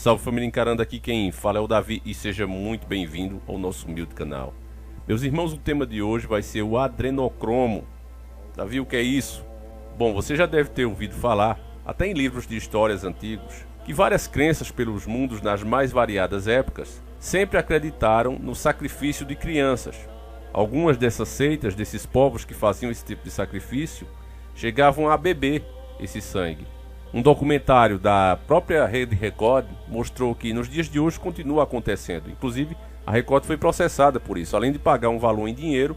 salve família, encarando aqui quem fala é o Davi e seja muito bem-vindo ao nosso humilde canal. Meus irmãos, o tema de hoje vai ser o adrenocromo. Davi, o que é isso? Bom, você já deve ter ouvido falar, até em livros de histórias antigos, que várias crenças pelos mundos nas mais variadas épocas sempre acreditaram no sacrifício de crianças. Algumas dessas seitas, desses povos que faziam esse tipo de sacrifício, chegavam a beber esse sangue. Um documentário da própria Rede Record mostrou que nos dias de hoje continua acontecendo. Inclusive, a Record foi processada por isso. Além de pagar um valor em dinheiro,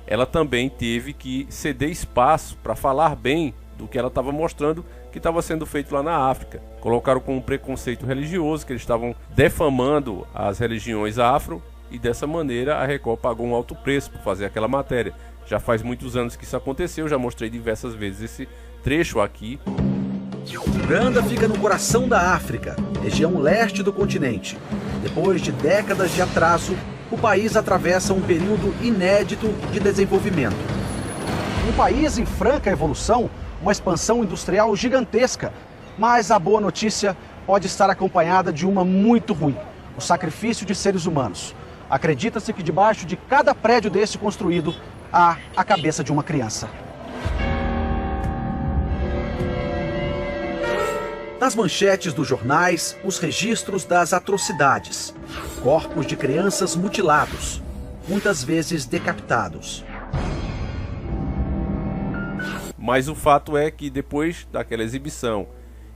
ela também teve que ceder espaço para falar bem do que ela estava mostrando que estava sendo feito lá na África. Colocaram como um preconceito religioso, que eles estavam defamando as religiões afro, e dessa maneira a Record pagou um alto preço por fazer aquela matéria. Já faz muitos anos que isso aconteceu, já mostrei diversas vezes esse trecho aqui. Uganda fica no coração da África, região leste do continente. Depois de décadas de atraso, o país atravessa um período inédito de desenvolvimento. Um país em franca evolução, uma expansão industrial gigantesca. Mas a boa notícia pode estar acompanhada de uma muito ruim: o sacrifício de seres humanos. Acredita-se que debaixo de cada prédio desse construído há a cabeça de uma criança. Nas manchetes dos jornais, os registros das atrocidades. Corpos de crianças mutilados, muitas vezes decapitados. Mas o fato é que depois daquela exibição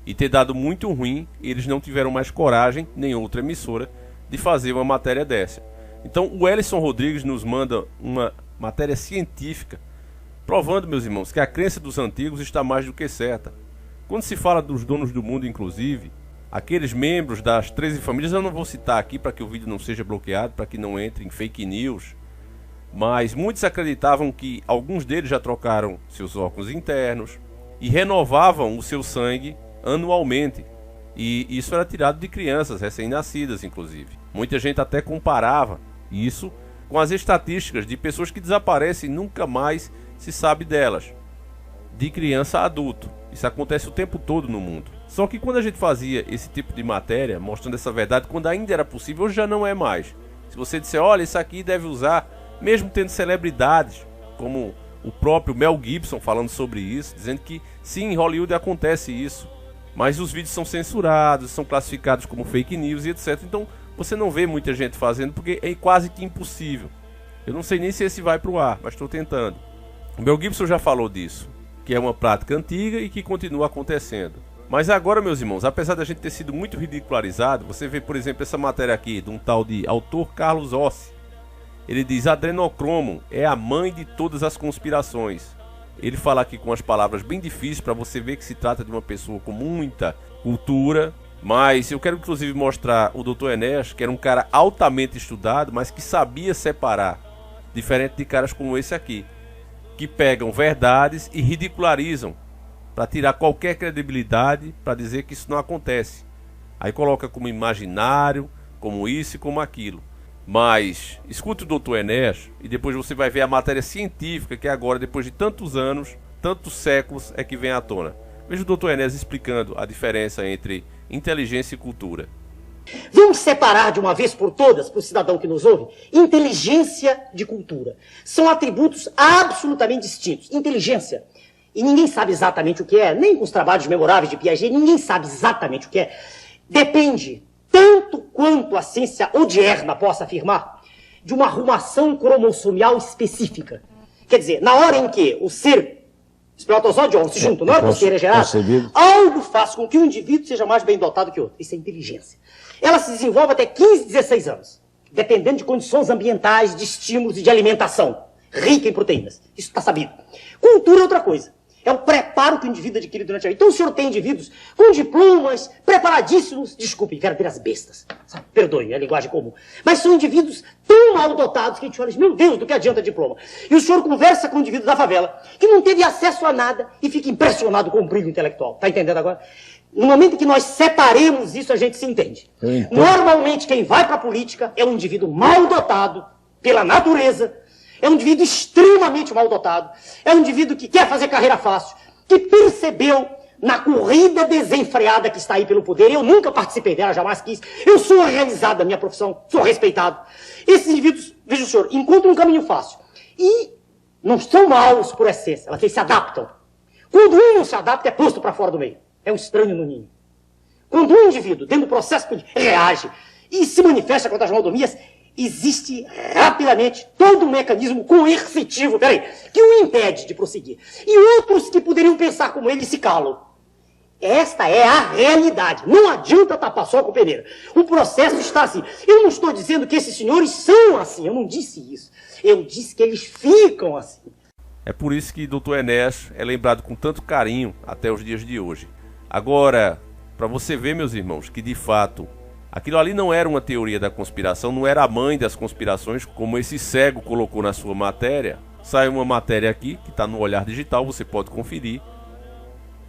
e ter dado muito ruim, eles não tiveram mais coragem, nem outra emissora, de fazer uma matéria dessa. Então o Ellison Rodrigues nos manda uma matéria científica, provando, meus irmãos, que a crença dos antigos está mais do que certa. Quando se fala dos donos do mundo, inclusive, aqueles membros das 13 famílias, eu não vou citar aqui para que o vídeo não seja bloqueado, para que não entre em fake news, mas muitos acreditavam que alguns deles já trocaram seus órgãos internos e renovavam o seu sangue anualmente. E isso era tirado de crianças recém-nascidas, inclusive. Muita gente até comparava isso com as estatísticas de pessoas que desaparecem e nunca mais se sabe delas, de criança a adulto. Isso acontece o tempo todo no mundo. Só que quando a gente fazia esse tipo de matéria, mostrando essa verdade, quando ainda era possível, hoje já não é mais. Se você disser, olha, isso aqui deve usar, mesmo tendo celebridades, como o próprio Mel Gibson falando sobre isso, dizendo que sim, em Hollywood acontece isso, mas os vídeos são censurados, são classificados como fake news e etc. Então você não vê muita gente fazendo, porque é quase que impossível. Eu não sei nem se esse vai para o ar, mas estou tentando. O Mel Gibson já falou disso, que é uma prática antiga e que continua acontecendo. Mas agora, meus irmãos, apesar da gente ter sido muito ridicularizado, você vê, por exemplo, essa matéria aqui de um tal de autor Carlos Ossi. Ele diz: adrenocromo é a mãe de todas as conspirações. Ele fala aqui com as palavras bem difíceis para você ver que se trata de uma pessoa com muita cultura. Mas eu quero inclusive mostrar o Dr. Enéas, que era um cara altamente estudado, mas que sabia separar, diferente de caras como esse aqui, que pegam verdades e ridicularizam para tirar qualquer credibilidade, para dizer que isso não acontece. Aí coloca como imaginário, como isso e como aquilo. Mas escute o Dr. Enéas e depois você vai ver a matéria científica que agora, depois de tantos anos, tantos séculos, é que vem à tona. Veja o Dr. Enéas explicando a diferença entre inteligência e cultura. Vamos separar de uma vez por todas, para o cidadão que nos ouve, inteligência de cultura. São atributos absolutamente distintos. Inteligência, e ninguém sabe exatamente o que é, nem com os trabalhos memoráveis de Piaget, ninguém sabe exatamente o que é. Depende, tanto quanto a ciência odierna possa afirmar, de uma arrumação cromossomial específica. Quer dizer, na hora em que o ser espermatozoide e óvulo se juntam, na hora que o ser é gerado, algo faz com que um indivíduo seja mais bem dotado que o outro. Isso é inteligência. Ela se desenvolve até 15, 16 anos, dependendo de condições ambientais, de estímulos e de alimentação, rica em proteínas. Isso está sabido. Cultura é outra coisa. É o preparo que o indivíduo adquire durante a vida. Então o senhor tem indivíduos com diplomas, preparadíssimos, desculpe, verdadeiras bestas, sabe? Perdoe, é a linguagem comum. Mas são indivíduos tão mal dotados que a gente olha, meu Deus, do que adianta diploma? E o senhor conversa com um indivíduo da favela, que não teve acesso a nada e fica impressionado com o brilho intelectual. Tá entendendo agora? No momento em que nós separemos isso, a gente se entende. Normalmente quem vai para a política é um indivíduo mal dotado pela natureza, é um indivíduo extremamente mal dotado, é um indivíduo que quer fazer carreira fácil, que percebeu na corrida desenfreada que está aí pelo poder. Eu nunca participei dela, jamais quis. Eu sou realizado da minha profissão, sou respeitado. Esses indivíduos, veja o senhor, encontram um caminho fácil. E não são maus por essência, eles se adaptam. Quando um não se adapta, é posto para fora do meio. É um estranho no ninho. Quando um indivíduo, dentro do processo, reage e se manifesta contra as maldomias, existe rapidamente todo um mecanismo coercitivo, que o impede de prosseguir. E outros que poderiam pensar como ele se calam. Esta é a realidade. Não adianta tapar só com a peneira. O processo está assim. Eu não estou dizendo que esses senhores são assim. Eu não disse isso. Eu disse que eles ficam assim. É por isso que Dr. Enéas é lembrado com tanto carinho até os dias de hoje. Agora, para você ver, meus irmãos, que de fato aquilo ali não era uma teoria da conspiração, não era a mãe das conspirações, como esse cego colocou na sua matéria. Sai uma matéria aqui, que está no Olhar Digital, você pode conferir.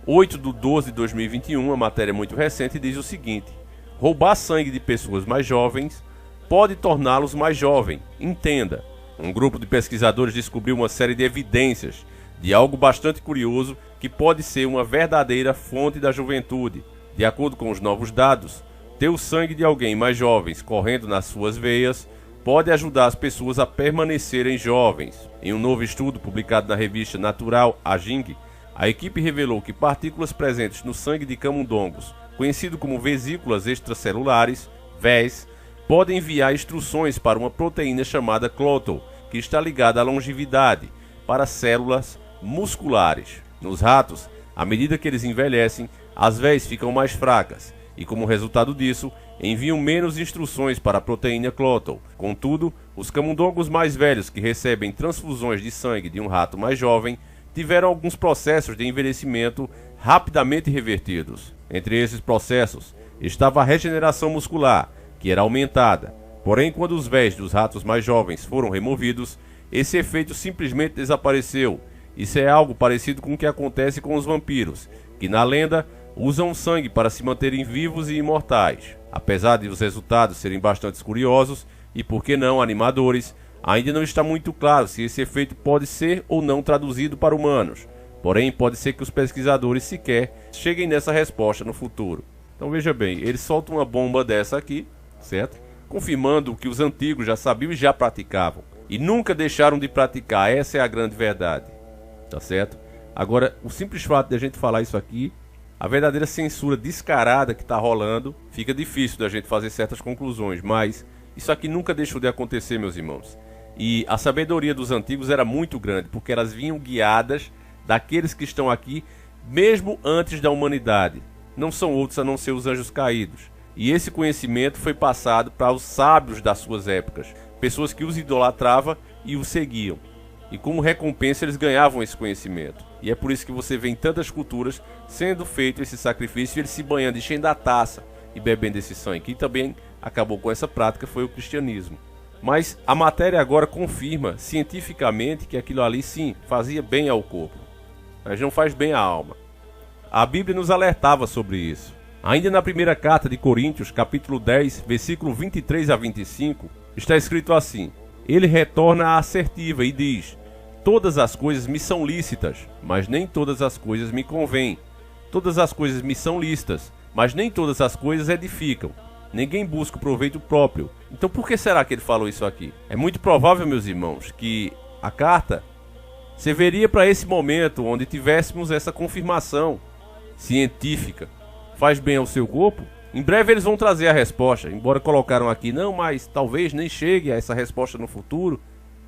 8/12/2021, uma matéria muito recente, diz o seguinte: roubar sangue de pessoas mais jovens pode torná-los mais jovens. Entenda, um grupo de pesquisadores descobriu uma série de evidências de algo bastante curioso que pode ser uma verdadeira fonte da juventude. De acordo com os novos dados, ter o sangue de alguém mais jovens correndo nas suas veias pode ajudar as pessoas a permanecerem jovens. Em um novo estudo publicado na revista Natural Aging, a equipe revelou que partículas presentes no sangue de camundongos, conhecido como vesículas extracelulares, VES, podem enviar instruções para uma proteína chamada clotho, que está ligada à longevidade, para células musculares. Nos ratos, à medida que eles envelhecem, as VES ficam mais fracas e, como resultado disso, enviam menos instruções para a proteína clotho. Contudo, os camundongos mais velhos que recebem transfusões de sangue de um rato mais jovem tiveram alguns processos de envelhecimento rapidamente revertidos. Entre esses processos estava a regeneração muscular, que era aumentada. Porém, quando os VES dos ratos mais jovens foram removidos, esse efeito simplesmente desapareceu. Isso é algo parecido com o que acontece com os vampiros, que na lenda usam sangue para se manterem vivos e imortais. Apesar de os resultados serem bastante curiosos e, por que não, animadores, ainda não está muito claro se esse efeito pode ser ou não traduzido para humanos. Porém, pode ser que os pesquisadores sequer cheguem nessa resposta no futuro. Então veja bem, eles soltam uma bomba dessa aqui, certo? Confirmando o que os antigos já sabiam e já praticavam. E nunca deixaram de praticar, essa é a grande verdade. Tá certo? Agora, o simples fato de a gente falar isso aqui, a verdadeira censura descarada que está rolando, fica difícil da gente fazer certas conclusões, mas isso aqui nunca deixou de acontecer, meus irmãos. E a sabedoria dos antigos era muito grande, porque elas vinham guiadas daqueles que estão aqui, mesmo antes da humanidade. Não são outros a não ser os anjos caídos. E esse conhecimento foi passado para os sábios das suas épocas, pessoas que os idolatravam e os seguiam. E como recompensa eles ganhavam esse conhecimento. E é por isso que você vê em tantas culturas sendo feito esse sacrifício, eles se banhando, enchendo a taça e bebendo esse sangue. Quem também acabou com essa prática foi o cristianismo. Mas a matéria agora confirma cientificamente que aquilo ali sim fazia bem ao corpo, mas não faz bem à alma. A Bíblia nos alertava sobre isso. Ainda na primeira carta de Coríntios, capítulo 10, versículo 23 a 25, está escrito assim: ele retorna à assertiva e diz: todas as coisas me são lícitas, mas nem todas as coisas me convêm. Todas as coisas me são lícitas, mas nem todas as coisas edificam. Ninguém busca o proveito próprio. Então por que será que ele falou isso aqui? É muito provável, meus irmãos, que a carta serviria para esse momento onde tivéssemos essa confirmação científica. Faz bem ao seu corpo? Em breve eles vão trazer a resposta, embora colocaram aqui, não, mas talvez nem chegue a essa resposta no futuro.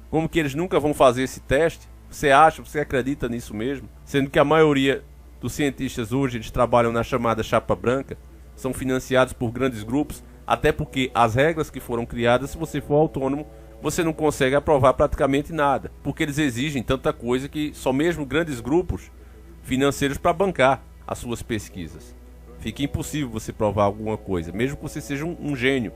Como que eles nunca vão fazer esse teste? Você acha, você acredita nisso mesmo? Sendo que a maioria dos cientistas hoje, eles trabalham na chamada chapa branca, são financiados por grandes grupos, até porque as regras que foram criadas, se você for autônomo, você não consegue aprovar praticamente nada, porque eles exigem tanta coisa que só mesmo grandes grupos financeiros para bancar as suas pesquisas. Fica impossível você provar alguma coisa, mesmo que você seja um gênio.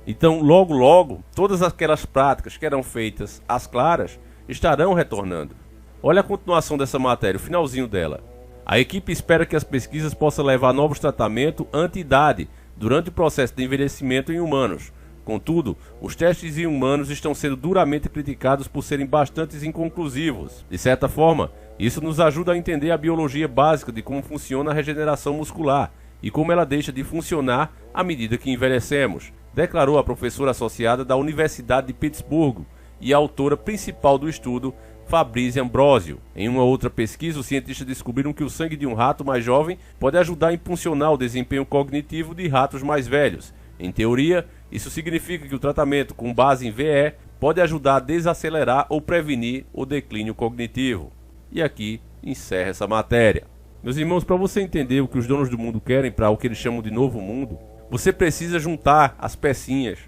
Então, logo, logo, todas aquelas práticas que eram feitas às claras estarão retornando. Olha a continuação dessa matéria, o finalzinho dela. A equipe espera que as pesquisas possam levar a novos tratamentos anti-idade durante o processo de envelhecimento em humanos. Contudo, os testes em humanos estão sendo duramente criticados por serem bastante inconclusivos. De certa forma, Isso nos ajuda a entender a biologia básica de como funciona a regeneração muscular e como ela deixa de funcionar à medida que envelhecemos, declarou a professora associada da Universidade de Pittsburgh e a autora principal do estudo, Fabrice Ambrosio. Em uma outra pesquisa, os cientistas descobriram que o sangue de um rato mais jovem pode ajudar a impulsionar o desempenho cognitivo de ratos mais velhos. Em teoria, isso significa que o tratamento com base em VE pode ajudar a desacelerar ou prevenir o declínio cognitivo. E aqui encerra essa matéria. Meus irmãos, para você entender o que os donos do mundo querem para o que eles chamam de novo mundo, você precisa juntar as pecinhas.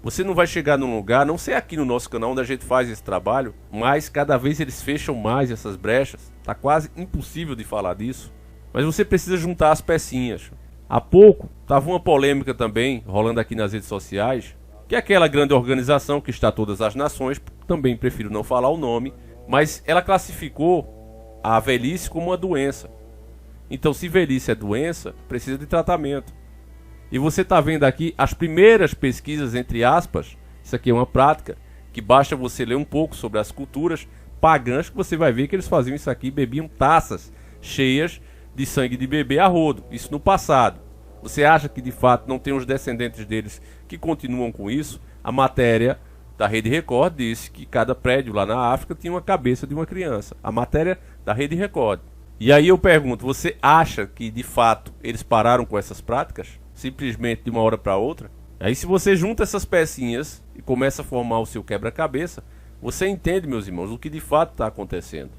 Você não vai chegar num lugar, não sei aqui no nosso canal onde a gente faz esse trabalho, mas cada vez eles fecham mais essas brechas. Tá quase impossível de falar disso. Mas você precisa juntar as pecinhas. Há pouco, estava uma polêmica também, rolando aqui nas redes sociais, que é aquela grande organização que está todas as nações, também prefiro não falar o nome, mas ela classificou a velhice como uma doença. Então, se velhice é doença, precisa de tratamento. E você está vendo aqui as primeiras pesquisas, entre aspas, isso aqui é uma prática, que basta você ler um pouco sobre as culturas pagãs, que você vai ver que eles faziam isso aqui, bebiam taças cheias de sangue de bebê a rodo, isso no passado. Você acha que de fato não tem os descendentes deles que continuam com isso? A matéria da Rede Record disse que cada prédio lá na África tinha uma cabeça de uma criança. A matéria da Rede Record. E aí eu pergunto, você acha que de fato eles pararam com essas práticas? Simplesmente de uma hora para outra? Aí se você junta essas pecinhas e começa a formar o seu quebra-cabeça, você entende, meus irmãos, o que de fato está acontecendo.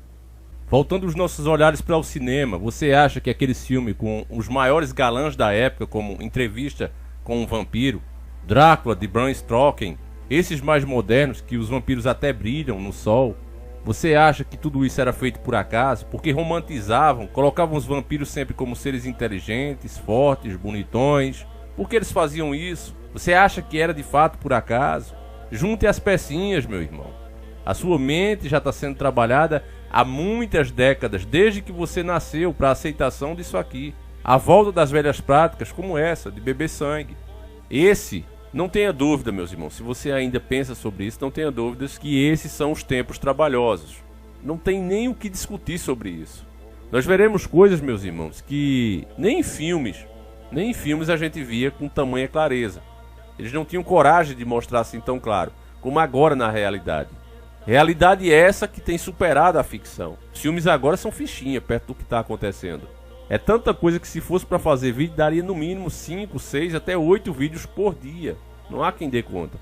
Voltando os nossos olhares para o cinema, você acha que aquele filme com os maiores galãs da época, como Entrevista com um Vampiro, Drácula de Bram Stoker, esses mais modernos que os vampiros até brilham no sol, você acha que tudo isso era feito por acaso? Porque romantizavam, colocavam os vampiros sempre como seres inteligentes, fortes, bonitões. Por que eles faziam isso? Você acha que era de fato por acaso? Junte as pecinhas, meu irmão. A sua mente já está sendo trabalhada há muitas décadas, desde que você nasceu, para a aceitação disso aqui. A volta das velhas práticas como essa, de beber sangue. Não tenha dúvida, meus irmãos, se você ainda pensa sobre isso, não tenha dúvidas que esses são os tempos trabalhosos. Não tem nem o que discutir sobre isso. Nós veremos coisas, meus irmãos, que nem em filmes a gente via com tamanha clareza. Eles não tinham coragem de mostrar assim tão claro, como agora na realidade. Realidade essa que tem superado a ficção. Os filmes agora são fichinha perto do que está acontecendo. É tanta coisa que se fosse para fazer vídeo, daria no mínimo 5, 6, até 8 vídeos por dia. Não há quem dê conta.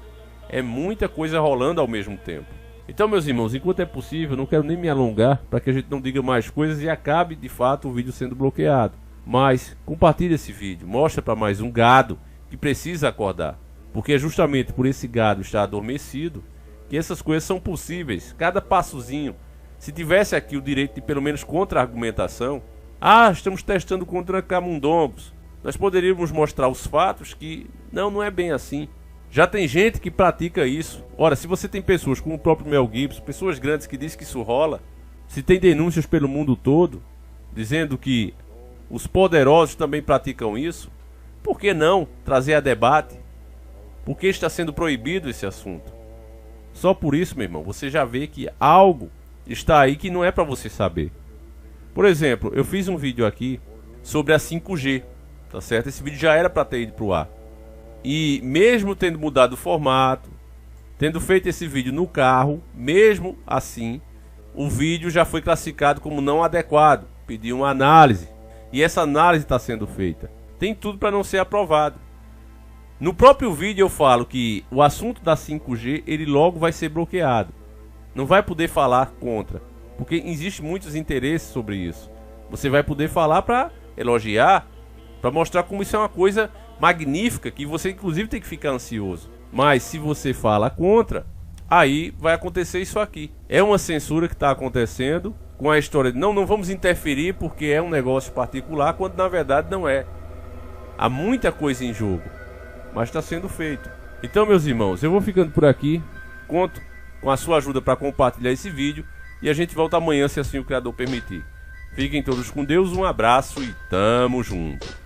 É muita coisa rolando ao mesmo tempo. Então, meus irmãos, enquanto é possível, não quero nem me alongar para que a gente não diga mais coisas e acabe, de fato, o vídeo sendo bloqueado. Mas, compartilhe esse vídeo, mostra para mais um gado que precisa acordar. Porque é justamente por esse gado estar adormecido que essas coisas são possíveis. Cada passozinho. Se tivesse aqui o direito de pelo menos contra-argumentação, estamos testando contra camundongos, nós poderíamos mostrar os fatos que não é bem assim. Já tem gente que pratica isso. Ora, se você tem pessoas como o próprio Mel Gibson, pessoas grandes que dizem que isso rola, se tem denúncias pelo mundo todo, dizendo que os poderosos também praticam isso, por que não trazer a debate? Por que está sendo proibido esse assunto? Só por isso, meu irmão, você já vê que algo está aí que não é para você saber. Por exemplo, eu fiz um vídeo aqui sobre a 5G, tá certo? Esse vídeo já era para ter ido pro ar. E mesmo tendo mudado o formato, tendo feito esse vídeo no carro, mesmo assim, o vídeo já foi classificado como não adequado, pediu uma análise. E essa análise está sendo feita. Tem tudo para não ser aprovado. No próprio vídeo eu falo que o assunto da 5G, ele logo vai ser bloqueado. Não vai poder falar contra, porque existem muitos interesses sobre isso. Você vai poder falar para elogiar, para mostrar como isso é uma coisa magnífica, que você inclusive tem que ficar ansioso. Mas se você fala contra, aí vai acontecer isso aqui. É uma censura que está acontecendo com a história de não vamos interferir porque é um negócio particular, quando na verdade não é. Há muita coisa em jogo, mas está sendo feito. Então, meus irmãos, eu vou ficando por aqui. Conto com a sua ajuda para compartilhar esse vídeo e a gente volta amanhã, se assim o Criador permitir. Fiquem todos com Deus, um abraço e tamo junto.